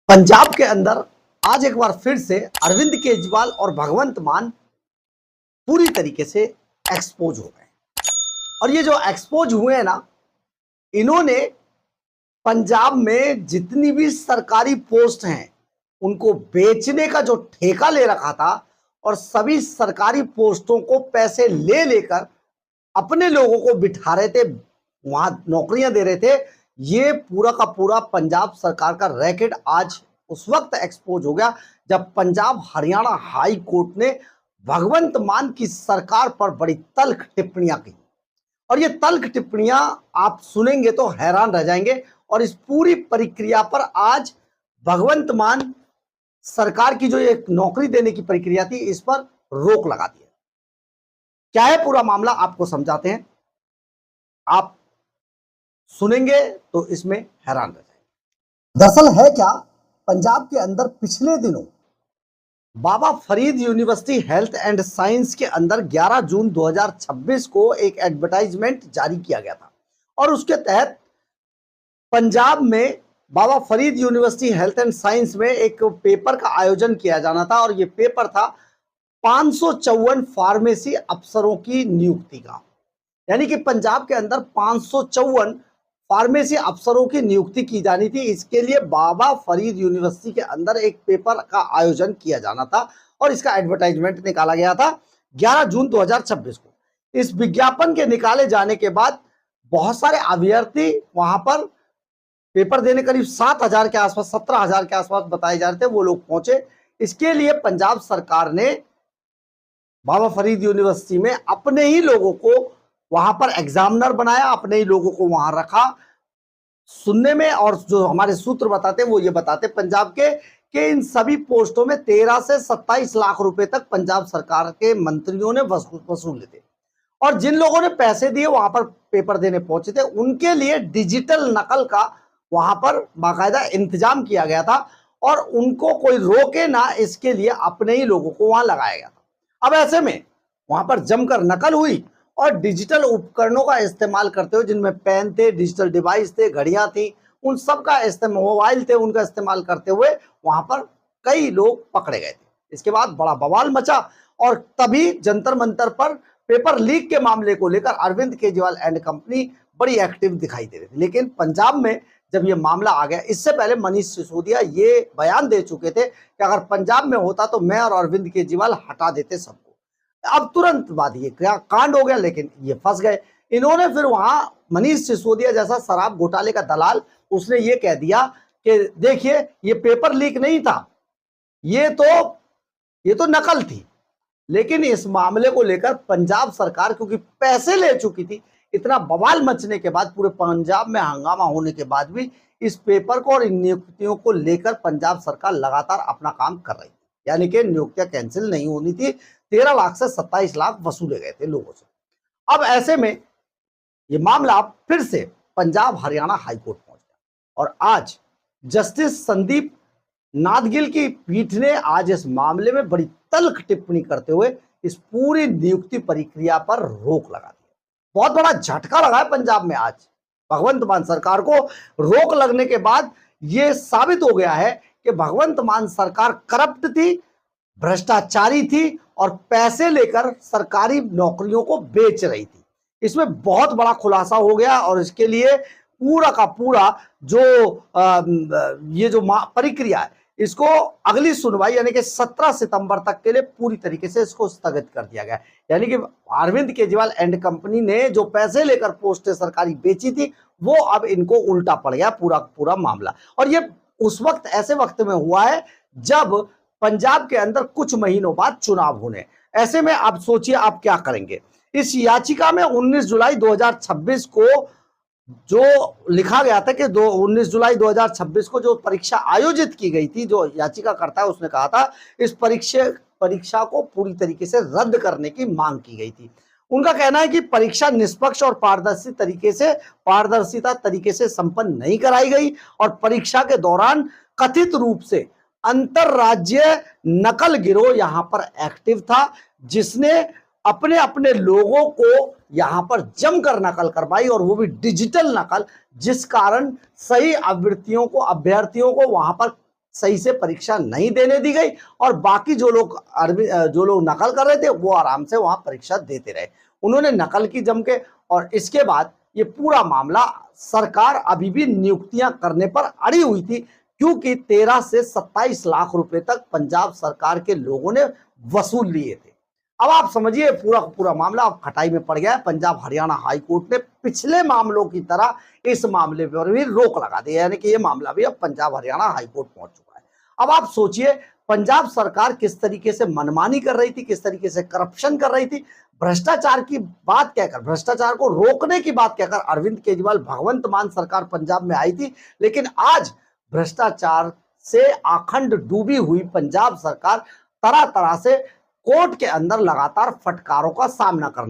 पंजाब के अंदर आज एक बार फिर से अरविंद केजरीवाल और भगवंत मान पूरी तरीके से एक्सपोज हो गए। और ये जो एक्सपोज हुए हैं ना, इन्होंने पंजाब में जितनी भी सरकारी पोस्ट हैं उनको बेचने का जो ठेका ले रखा था और सभी सरकारी पोस्टों को पैसे ले लेकर अपने लोगों को बिठा रहे थे, वहां नौकरियां दे रहे थे। ये पूरा का पूरा पंजाब सरकार का रैकेट आज उस वक्त एक्सपोज हो गया जब पंजाब हरियाणा हाई कोर्ट ने भगवंत मान की सरकार पर बड़ी तल्ख टिप्पणियां की। और ये तल्ख टिप्पणियां आप सुनेंगे तो हैरान रह जाएंगे। और इस पूरी प्रक्रिया पर आज भगवंत मान सरकार की जो एक नौकरी देने की प्रक्रिया थी, इस पर रोक लगा दी है। क्या है पूरा मामला, आपको समझाते हैं। आप सुनेंगे तो इसमें हैरान रह जाएंगे। दरअसल है क्या, पंजाब के अंदर पिछले दिनों Baba Farid university health and science के अंदर 11 जून 2026 को एक एडवर्टाइजमेंट जारी किया गया था और उसके तहत पंजाब में Baba Farid university health and science में एक पेपर का आयोजन किया जाना था। और यह पेपर था 554 फार्मेसी अफसरों की नियुक्ति का। यानी कि पंजाब के अंदर 554 फार्मेसी अफसरों की नियुक्ति की जानी थी। इसके लिए बाबा फरीद यूनिवर्सिटी के अंदर एक पेपर का आयोजन किया जाना था और इसका एडवर्टाइजमेंट निकाला गया था 11 जून 2026 को। इस विज्ञापन के निकाले जाने के बाद बहुत सारे अभ्यर्थी वहां पर पेपर देने, करीब 7,000 के आसपास, 17,000 के आसपास बताए जा रहे थे, वो लोग पहुंचे। इसके लिए पंजाब सरकार ने बाबा फरीद यूनिवर्सिटी में अपने ही लोगों को वहां पर एग्जामिनर बनाया, अपने ही लोगों को वहां रखा। सुनने में और जो हमारे सूत्र बताते वो ये बताते पंजाब के कि इन सभी पोस्टों में 13 से 27 लाख रुपए तक पंजाब सरकार के मंत्रियों ने वसूले थे। और जिन लोगों ने पैसे दिए वहां पर पेपर देने पहुंचे थे, उनके लिए डिजिटल नकल का वहां पर बाकायदा इंतजाम किया गया था और उनको कोई रोके ना, इसके लिए अपने ही लोगों को वहां लगाया गया था। अब ऐसे में वहां पर जमकर नकल हुई और डिजिटल उपकरणों का इस्तेमाल करते हुए, जिनमें पेन थे, डिजिटल डिवाइस थे, घड़ियां थी, उन सब का इस्तेमाल, मोबाइल थे, उनका इस्तेमाल करते हुए वहां पर कई लोग पकड़े गए थे। इसके बाद बड़ा बवाल मचा और तभी जंतर मंतर पर पेपर लीक के मामले को लेकर अरविंद केजरीवाल एंड कंपनी बड़ी एक्टिव दिखाई दे रही थी। लेकिन पंजाब में जब ये मामला आ गया, इससे पहले मनीष सिसोदिया ये बयान दे चुके थे कि अगर पंजाब में होता तो मैं और अरविंद केजरीवाल हटा देते सबको। अब तुरंत बाद ये क्या कांड हो गया, लेकिन ये फंस गए। इन्होंने फिर वहां मनीष सिसोदिया जैसा शराब घोटाले का दलाल, उसने ये कह दिया कि देखिए ये पेपर लीक नहीं था, ये तो नकल थी। लेकिन इस मामले को लेकर पंजाब सरकार क्योंकि पैसे ले चुकी थी, इतना बवाल मचने के बाद, पूरे पंजाब में हंगामा होने के बाद भी इस पेपर को और इन नियुक्तियों को लेकर पंजाब सरकार लगातार अपना काम कर रही थी। यानी कि नियुक्तियां कैंसिल नहीं होनी थी। 13 लाख से 27 लाख वसूले गए थे लोगों से। अब ऐसे में ये मामला फिर से पंजाब हरियाणा हाईकोर्ट पहुंच गया और आज जस्टिस संदीप नादगिल की पीठ ने आज इस मामले में बड़ी तल्ख टिप्पणी करते हुए इस पूरी नियुक्ति प्रक्रिया पर रोक लगा दी। बहुत बड़ा झटका लगा है पंजाब में आज भगवंत मान सरकार को। रोक लगने के बाद यह साबित हो गया है कि भगवंत मान सरकार करप्ट थी, भ्रष्टाचारी थी और पैसे लेकर सरकारी नौकरियों को बेच रही थी। इसमें बहुत बड़ा खुलासा हो गया और इसके लिए पूरा का पूरा जो ये जो प्रक्रिया है, इसको अगली सुनवाई यानी कि 17 सितंबर तक के लिए पूरी तरीके से इसको स्थगित कर दिया गया। यानी कि अरविंद केजरीवाल एंड कंपनी ने जो पैसे लेकर पोस्टें सरकारी बेची थी, वो अब इनको उल्टा पड़ गया पूरा पूरा मामला। और ये उस वक्त, ऐसे वक्त में हुआ है जब पंजाब के अंदर कुछ महीनों बाद चुनाव होने। ऐसे में आप सोचिए आप क्या करेंगे। इस याचिका में 19 जुलाई 2026 को जो लिखा गया था कि 19 जुलाई 2026 को जो परीक्षा आयोजित की गई थी, जो याचिका करता है उसने कहा था इस परीक्षा को पूरी तरीके से रद्द करने की मांग की गई थी। उनका कहना है कि परीक्षा निष्पक्ष और पारदर्शिता तरीके से संपन्न नहीं कराई गई और परीक्षा के दौरान कथित रूप से अंतरराज्य नकल गिरोह यहां पर एक्टिव था, जिसने अपने अपने लोगों को यहां पर जमकर नकल करवाई और वो भी डिजिटल नकल, जिस कारण सही अभ्यर्थियों को वहां पर सही से परीक्षा नहीं देने दी गई और बाकी जो लोग नकल कर रहे थे वो आराम से वहां परीक्षा देते रहे। उन्होंने नकल की जम के, और इसके बाद ये पूरा मामला, सरकार अभी भी नियुक्तियां करने पर अड़ी हुई थी क्योंकि 13 से 27 लाख रुपए तक पंजाब सरकार के लोगों ने वसूल लिए थे। अब आप समझिए पूरा पूरा मामला अब खटाई में पड़ गया है। पंजाब हरियाणा हाई कोर्ट ने पिछले मामलों की तरह इस मामले पर भी रोक लगा दी, यानी कि ये मामला भी अब पंजाब हरियाणा हाई कोर्ट पहुंच चुका है। अब आप सोचिए पंजाब सरकार किस तरीके से मनमानी कर रही थी, किस तरीके से करप्शन कर रही थी। भ्रष्टाचार की बात कहकर, भ्रष्टाचार को रोकने की बात कहकर अरविंद केजरीवाल, भगवंत मान सरकार पंजाब में आई थी, लेकिन आज भ्रष्टाचार से आखंड डूबी हुई पंजाब सरकार तरह तरह से कोर्ट के अंदर लगातार फटकारों का सामना कर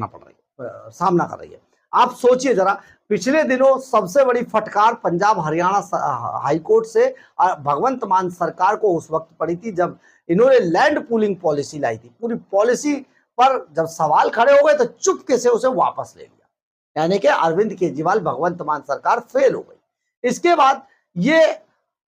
रही है। आप सोचिए जरा, पिछले दिनों सबसे बड़ी फटकार पंजाब हरियाणा हाई कोर्ट से भगवंत मान सरकार को उस वक्त पड़ी थी जब इन्होंने लैंड पूलिंग पॉलिसी लाई थी। पूरी पॉलिसी पर जब सवाल खड़े हो गए तो चुपके से उसे वापस ले लिया, यानी कि अरविंद केजरीवाल, भगवंत मान सरकार फेल हो गई। इसके बाद ये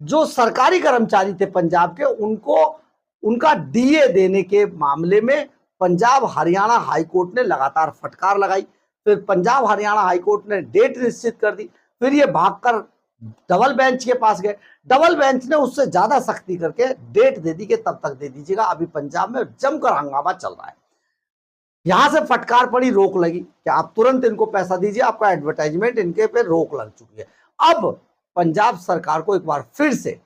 जो सरकारी कर्मचारी थे पंजाब के, उनको उनका डीए देने के मामले में पंजाब हरियाणा हाई कोर्ट ने लगातार फटकार लगाई। फिर पंजाब हरियाणा हाई कोर्ट ने डेट निश्चित कर दी। फिर ये भागकर डबल बेंच के पास गए। डबल बेंच ने उससे ज्यादा सख्ती करके डेट दे दी कि तब तक दे दीजिएगा। अभी पंजाब में जमकर हंगामा चल रहा है। यहां से फटकार पड़ी, रोक लगी कि आप तुरंत इनको पैसा दीजिए, आपका एडवर्टाइजमेंट इनके पे रोक लग चुकी है। अब पंजाब सरकार को एक बार फिर से,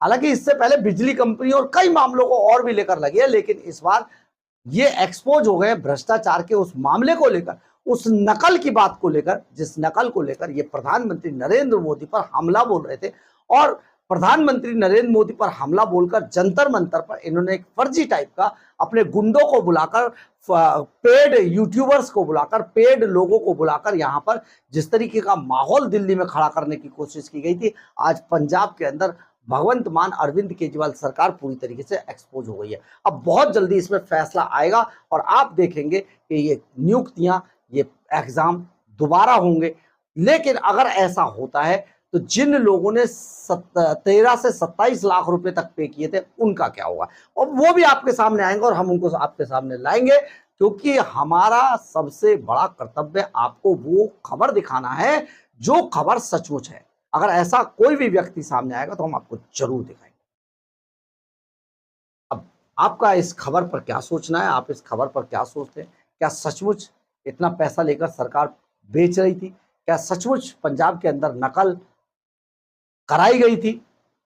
हालांकि इससे पहले बिजली कंपनी और कई मामलों को और भी लेकर लगी है, लेकिन इस बार ये एक्सपोज हो गए भ्रष्टाचार के उस मामले को लेकर, उस नकल की बात को लेकर, जिस नकल को लेकर ये प्रधानमंत्री नरेंद्र मोदी पर हमला बोल रहे थे। और प्रधानमंत्री नरेंद्र मोदी पर हमला बोलकर जंतर मंतर पर इन्होंने एक फर्जी टाइप का अपने गुंडों को बुलाकर, पेड यूट्यूबर्स को बुलाकर, पेड लोगों को बुलाकर यहां पर जिस तरीके का माहौल दिल्ली में खड़ा करने की कोशिश की गई थी, आज पंजाब के अंदर भगवंत मान अरविंद केजरीवाल सरकार पूरी तरीके से एक्सपोज हो गई है। अब बहुत जल्दी इसमें फैसला आएगा और आप देखेंगे कि ये नियुक्तियां, ये एग्जाम दोबारा होंगे। लेकिन अगर ऐसा होता है तो जिन लोगों ने 13 से 27 लाख रुपए तक पे किए थे उनका क्या होगा, और वो भी आपके सामने आएंगे और हम उनको आपके सामने लाएंगे, क्योंकि हमारा सबसे बड़ा कर्तव्य आपको वो खबर दिखाना है जो खबर सचमुच है। अगर ऐसा कोई भी व्यक्ति सामने आएगा तो हम आपको जरूर दिखाएंगे। अब आपका इस खबर पर क्या सोचना है, आप इस खबर पर क्या सोचते हैं? क्या सचमुच इतना पैसा लेकर सरकार बेच रही थी? क्या सचमुच पंजाब के अंदर नकल कराई गई थी?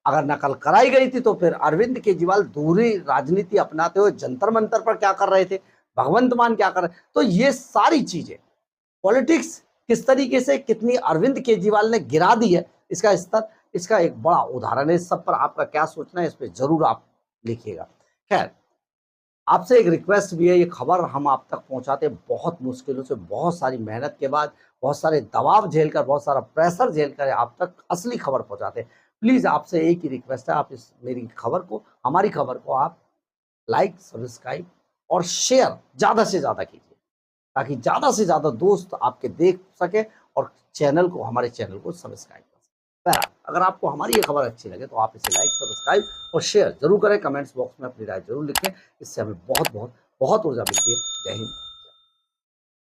अगर नकल कराई गई थी तो फिर अरविंद केजरीवाल दूसरी राजनीति अपनाते हुए जंतर मंतर पर क्या कर रहे थे, भगवंत मान क्या कर रहे? तो ये सारी चीजें, पॉलिटिक्स किस तरीके से कितनी अरविंद केजरीवाल ने गिरा दी है, इसका स्तर, इसका एक बड़ा उदाहरण है। इस सब पर आपका क्या सोचना है, इस पर जरूर आप लिखिएगा। खैर, आपसे एक रिक्वेस्ट भी है, ये खबर हम आप तक पहुंचाते बहुत मुश्किलों से, बहुत सारी मेहनत के बाद, बहुत सारे दबाव झेलकर, बहुत सारा प्रेशर झेलकर आप तक असली खबर पहुंचाते हैं। प्लीज आपसे एक ही रिक्वेस्ट है, आप इस मेरी खबर को, हमारी खबर को आप लाइक, सब्सक्राइब और शेयर ज्यादा से ज्यादा कीजिए, ताकि ज्यादा से ज्यादा दोस्त आपके देख सके और चैनल को, हमारे चैनल को सब्सक्राइब कर सके। अगर आपको हमारी ये खबर अच्छी लगे तो आप इसे लाइक, सब्सक्राइब और शेयर जरूर करें। कमेंट्स बॉक्स में अपनी राय जरूर लिखें, इससे हमें बहुत बहुत बहुत ऊर्जा मिलती है। जय हिंद।